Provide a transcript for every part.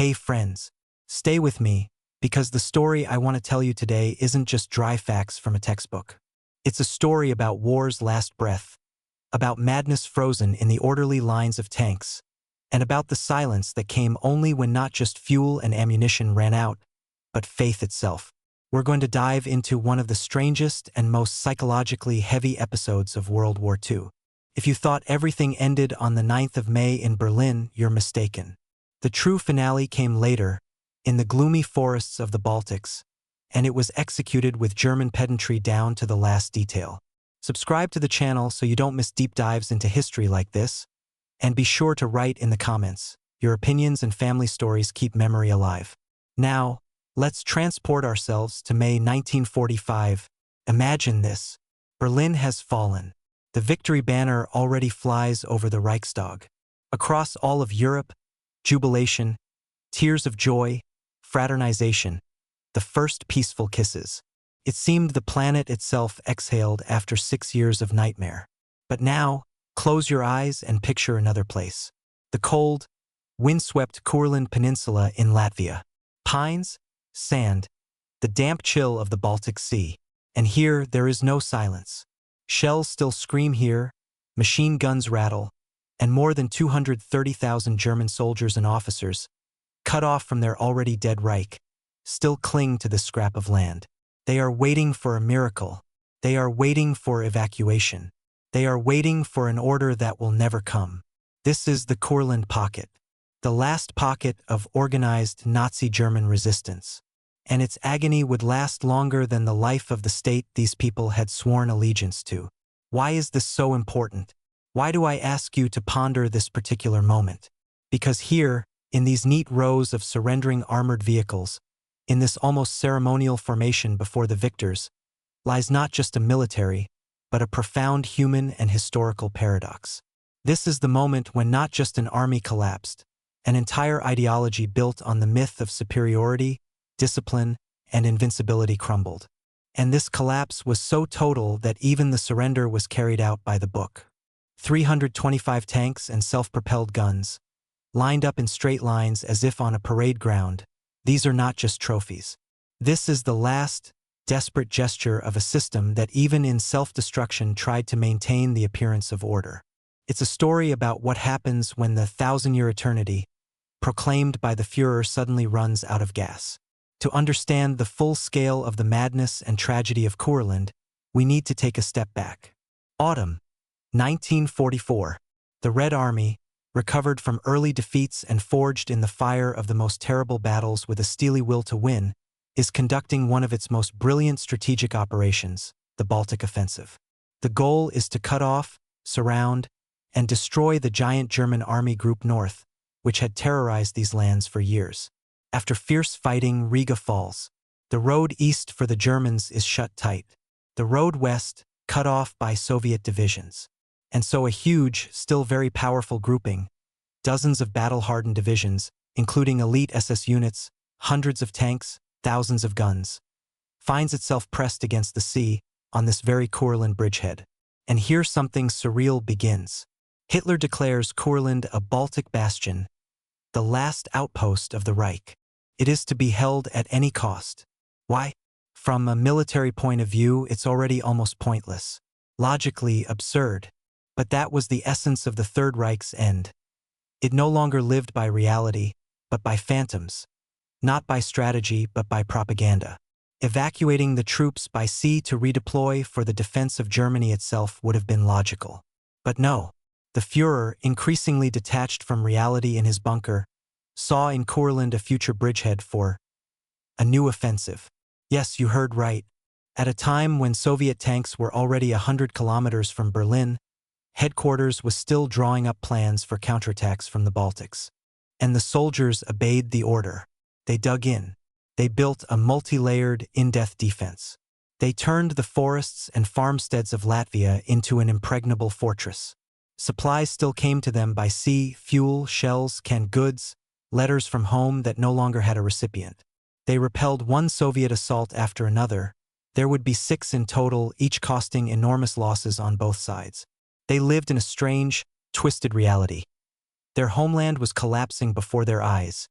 Hey friends, stay with me, because the story I want to tell you today isn't just dry facts from a textbook. It's a story about war's last breath, about madness frozen in the orderly lines of tanks, and about the silence that came only when not just fuel and ammunition ran out, but faith itself. We're going to dive into one of the strangest and most psychologically heavy episodes of World War II. If you thought everything ended on the 9th of May in Berlin, you're mistaken. The true finale came later, in the gloomy forests of the Baltics, and it was executed with German pedantry down to the last detail. Subscribe to the channel so you don't miss deep dives into history like this, and be sure to write in the comments. Your opinions and family stories keep memory alive. Now, let's transport ourselves to May 1945. Imagine this. Berlin has fallen. The victory banner already flies over the Reichstag. Across all of Europe, jubilation, tears of joy, fraternization, the first peaceful kisses. It seemed the planet itself exhaled after 6 years of nightmare. But now, close your eyes and picture another place. The cold, windswept Courland Peninsula in Latvia. Pines, sand, the damp chill of the Baltic Sea. And here there is no silence. Shells still scream here, machine guns rattle, and more than 230,000 German soldiers and officers, cut off from their already dead Reich, still cling to this scrap of land. They are waiting for a miracle. They are waiting for evacuation. They are waiting for an order that will never come. This is the Courland Pocket, the last pocket of organized Nazi German resistance. And its agony would last longer than the life of the state these people had sworn allegiance to. Why is this so important? Why do I ask you to ponder this particular moment? Because here, in these neat rows of surrendering armored vehicles, in this almost ceremonial formation before the victors, lies not just a military, but a profound human and historical paradox. This is the moment when not just an army collapsed, an entire ideology built on the myth of superiority, discipline, and invincibility crumbled. And this collapse was so total that even the surrender was carried out by the book. 325 tanks and self-propelled guns, lined up in straight lines as if on a parade ground. These are not just trophies. This is the last, desperate gesture of a system that even in self-destruction tried to maintain the appearance of order. It's a story about what happens when the 1,000-year eternity, proclaimed by the Führer, suddenly runs out of gas. To understand the full scale of the madness and tragedy of Courland, we need to take a step back. Autumn, 1944. The Red Army, recovered from early defeats and forged in the fire of the most terrible battles with a steely will to win, is conducting one of its most brilliant strategic operations, the Baltic Offensive. The goal is to cut off, surround, and destroy the giant German Army Group North, which had terrorized these lands for years. After fierce fighting, Riga falls. The road east for the Germans is shut tight. The road west, cut off by Soviet divisions. And so a huge, still very powerful grouping, dozens of battle-hardened divisions, including elite SS units, hundreds of tanks, thousands of guns, finds itself pressed against the sea on this very Courland bridgehead. And here something surreal begins. Hitler declares Courland a Baltic bastion, the last outpost of the Reich. It is to be held at any cost. Why? From a military point of view, it's already almost pointless, logically absurd. But that was the essence of the Third Reich's end. It no longer lived by reality, but by phantoms. Not by strategy, but by propaganda. Evacuating the troops by sea to redeploy for the defense of Germany itself would have been logical. But no. The Führer, increasingly detached from reality in his bunker, saw in Courland a future bridgehead for a new offensive. Yes, you heard right. At a time when Soviet tanks were already 100 kilometers from Berlin, headquarters was still drawing up plans for counterattacks from the Baltics. And the soldiers obeyed the order. They dug in. They built a multi-layered, in-depth defense. They turned the forests and farmsteads of Latvia into an impregnable fortress. Supplies still came to them by sea, fuel, shells, canned goods, letters from home that no longer had a recipient. They repelled one Soviet assault after another. There would be 6 in total, each costing enormous losses on both sides. They lived in a strange, twisted reality. Their homeland was collapsing before their eyes,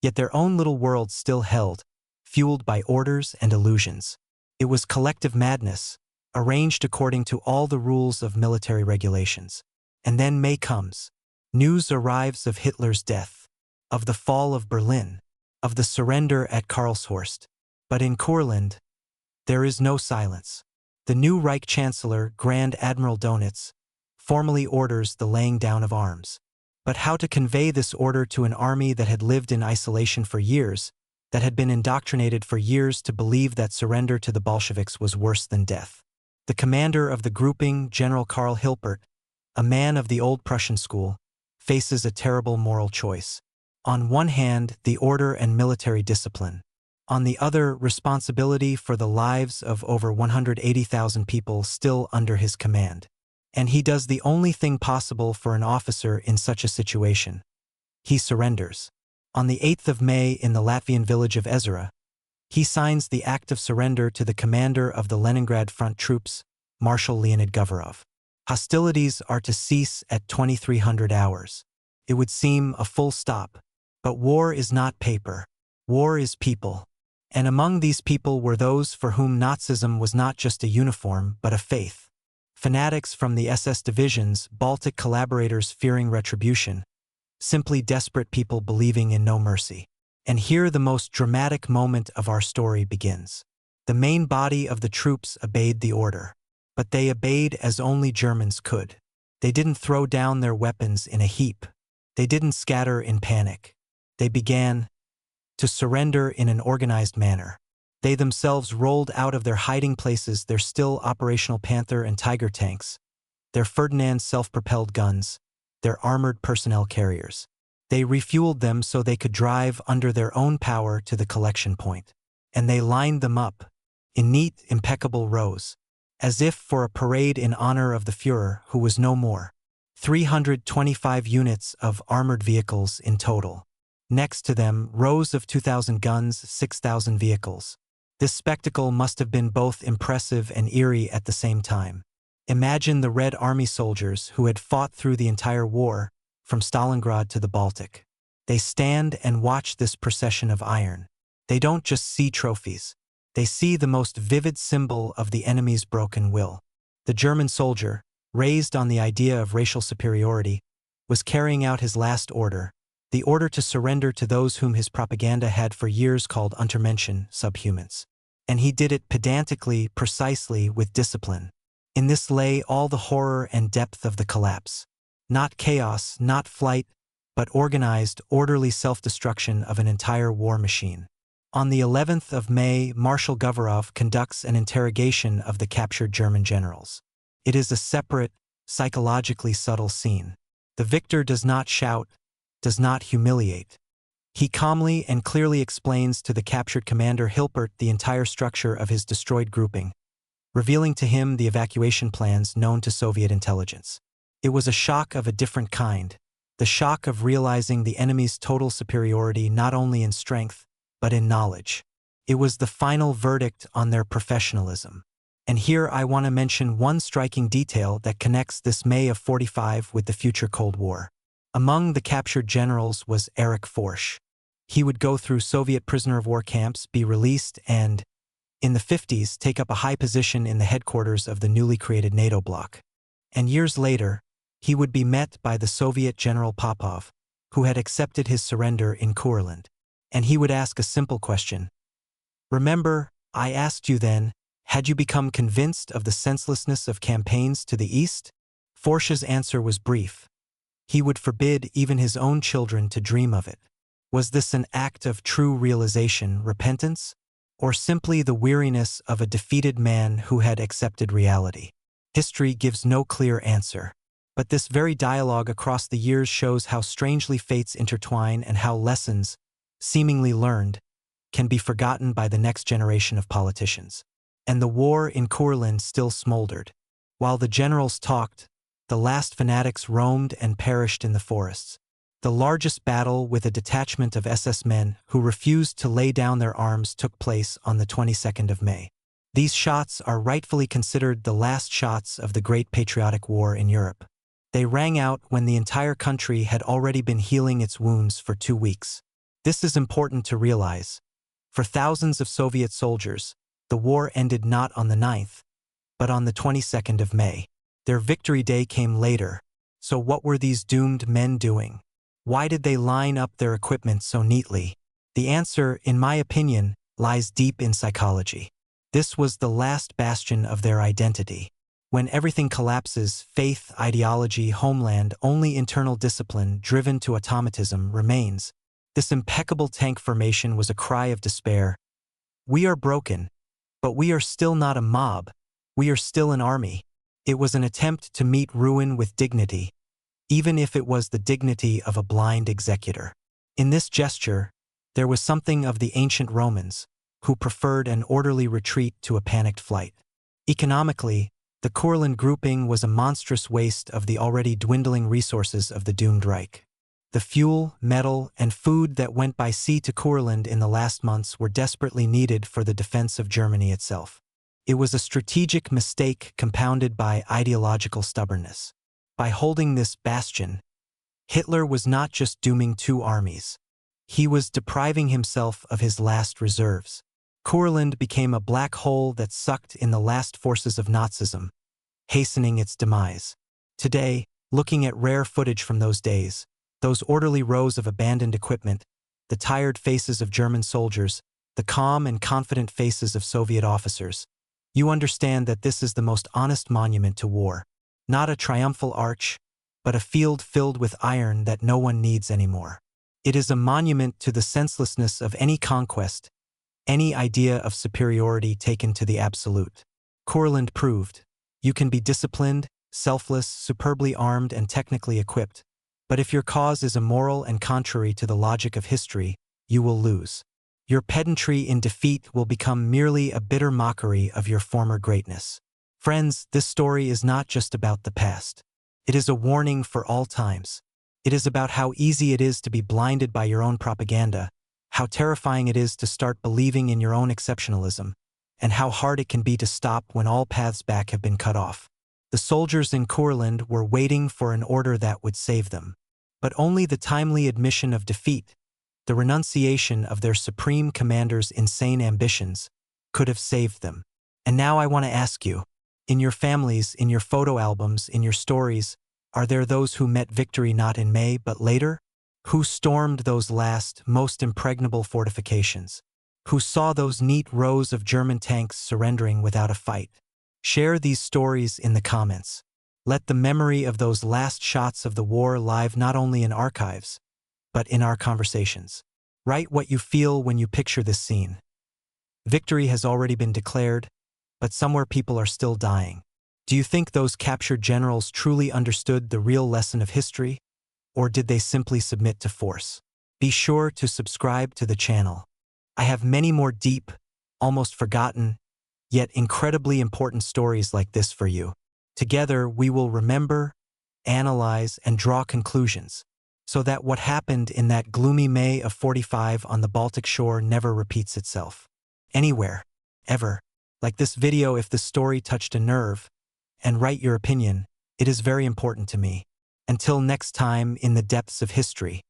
Yet their own little world still held, fueled by orders and illusions. It was collective madness, arranged according to all the rules of military regulations. And then May comes. News arrives of Hitler's death, of the fall of Berlin, of the surrender at Karlshorst. But in Courland, there is no silence. The new Reich Chancellor, Grand Admiral Dönitz, formally orders the laying down of arms. But how to convey this order to an army that had lived in isolation for years, that had been indoctrinated for years to believe that surrender to the Bolsheviks was worse than death? The commander of the grouping, General Karl Hilpert, a man of the old Prussian school, faces a terrible moral choice. On one hand, the order and military discipline. On the other, responsibility for the lives of over 180,000 people still under his command. And he does the only thing possible for an officer in such a situation. He surrenders. On the 8th of May in the Latvian village of Ezera, he signs the act of surrender to the commander of the Leningrad Front troops, Marshal Leonid Govorov. Hostilities are to cease at 2300 hours. It would seem a full stop. But war is not paper. War is people. And among these people were those for whom Nazism was not just a uniform but a faith. Fanatics from the SS divisions, Baltic collaborators fearing retribution, simply desperate people believing in no mercy. And here the most dramatic moment of our story begins. The main body of the troops obeyed the order. But they obeyed as only Germans could. They didn't throw down their weapons in a heap. They didn't scatter in panic. They began to surrender in an organized manner. They themselves rolled out of their hiding places their still operational Panther and Tiger tanks, their Ferdinand self-propelled guns, their armored personnel carriers. They refueled them so they could drive under their own power to the collection point. And they lined them up in neat, impeccable rows, as if for a parade in honor of the Führer who was no more. 325 units of armored vehicles in total. Next to them, rows of 2,000 guns, 6,000 vehicles. This spectacle must have been both impressive and eerie at the same time. Imagine the Red Army soldiers who had fought through the entire war, from Stalingrad to the Baltic. They stand and watch this procession of iron. They don't just see trophies. They see the most vivid symbol of the enemy's broken will. The German soldier, raised on the idea of racial superiority, was carrying out his last order, the order to surrender to those whom his propaganda had for years called Untermenschen, subhumans. And he did it pedantically, precisely, with discipline. In this lay all the horror and depth of the collapse. Not chaos, not flight, but organized, orderly self-destruction of an entire war machine. On the 11th of May, Marshal Govorov conducts an interrogation of the captured German generals. It is a separate, psychologically subtle scene. The victor does not shout, does not humiliate. He calmly and clearly explains to the captured commander Hilpert the entire structure of his destroyed grouping, revealing to him the evacuation plans known to Soviet intelligence. It was a shock of a different kind, the shock of realizing the enemy's total superiority not only in strength, but in knowledge. It was the final verdict on their professionalism. And here I want to mention one striking detail that connects this May of '45 with the future Cold War. Among the captured generals was Erich Forsch. He would go through Soviet prisoner of war camps, be released, and, in the '50s, take up a high position in the headquarters of the newly created NATO bloc. And years later, he would be met by the Soviet General Popov, who had accepted his surrender in Courland. And he would ask a simple question. Remember, I asked you then, had you become convinced of the senselessness of campaigns to the east? Forsch's answer was brief. He would forbid even his own children to dream of it. Was this an act of true realization, repentance, or simply the weariness of a defeated man who had accepted reality? History gives no clear answer. But this very dialogue across the years shows how strangely fates intertwine and how lessons, seemingly learned, can be forgotten by the next generation of politicians. And the war in Courland still smoldered. While the generals talked, the last fanatics roamed and perished in the forests. The largest battle with a detachment of SS men who refused to lay down their arms took place on the 22nd of May. These shots are rightfully considered the last shots of the Great Patriotic War in Europe. They rang out when the entire country had already been healing its wounds for 2 weeks. This is important to realize. For thousands of Soviet soldiers, the war ended not on the 9th, but on the 22nd of May. Their victory day came later. So what were these doomed men doing? Why did they line up their equipment so neatly? The answer, in my opinion, lies deep in psychology. This was the last bastion of their identity. When everything collapses, faith, ideology, homeland, only internal discipline, driven to automatism, remains. This impeccable tank formation was a cry of despair. We are broken, but we are still not a mob. We are still an army. It was an attempt to meet ruin with dignity, even if it was the dignity of a blind executor. In this gesture, there was something of the ancient Romans, who preferred an orderly retreat to a panicked flight. Economically, the Courland grouping was a monstrous waste of the already dwindling resources of the doomed Reich. The fuel, metal, and food that went by sea to Courland in the last months were desperately needed for the defense of Germany itself. It was a strategic mistake compounded by ideological stubbornness. By holding this bastion, Hitler was not just dooming two armies. He was depriving himself of his last reserves. Courland became a black hole that sucked in the last forces of Nazism, hastening its demise. Today, looking at rare footage from those days, those orderly rows of abandoned equipment, the tired faces of German soldiers, the calm and confident faces of Soviet officers, you understand that this is the most honest monument to war. Not a triumphal arch, but a field filled with iron that no one needs anymore. It is a monument to the senselessness of any conquest, any idea of superiority taken to the absolute. Courland proved, you can be disciplined, selfless, superbly armed, and technically equipped, but if your cause is immoral and contrary to the logic of history, you will lose. Your pedantry in defeat will become merely a bitter mockery of your former greatness. Friends, this story is not just about the past. It is a warning for all times. It is about how easy it is to be blinded by your own propaganda, how terrifying it is to start believing in your own exceptionalism, and how hard it can be to stop when all paths back have been cut off. The soldiers in Courland were waiting for an order that would save them. But only the timely admission of defeat, the renunciation of their supreme commander's insane ambitions, could have saved them. And now I want to ask you, in your families, in your photo albums, in your stories, are there those who met victory not in May but later? Who stormed those last, most impregnable fortifications? Who saw those neat rows of German tanks surrendering without a fight? Share these stories in the comments. Let the memory of those last shots of the war live not only in archives, but in our conversations. Write what you feel when you picture this scene. Victory has already been declared, but somewhere people are still dying. Do you think those captured generals truly understood the real lesson of history, or did they simply submit to force? Be sure to subscribe to the channel. I have many more deep, almost forgotten, yet incredibly important stories like this for you. Together, we will remember, analyze, and draw conclusions, so that what happened in that gloomy May of '45 on the Baltic shore never repeats itself. Anywhere, ever. Like this video if the story touched a nerve, and write your opinion. It is very important to me. Until next time in the depths of history.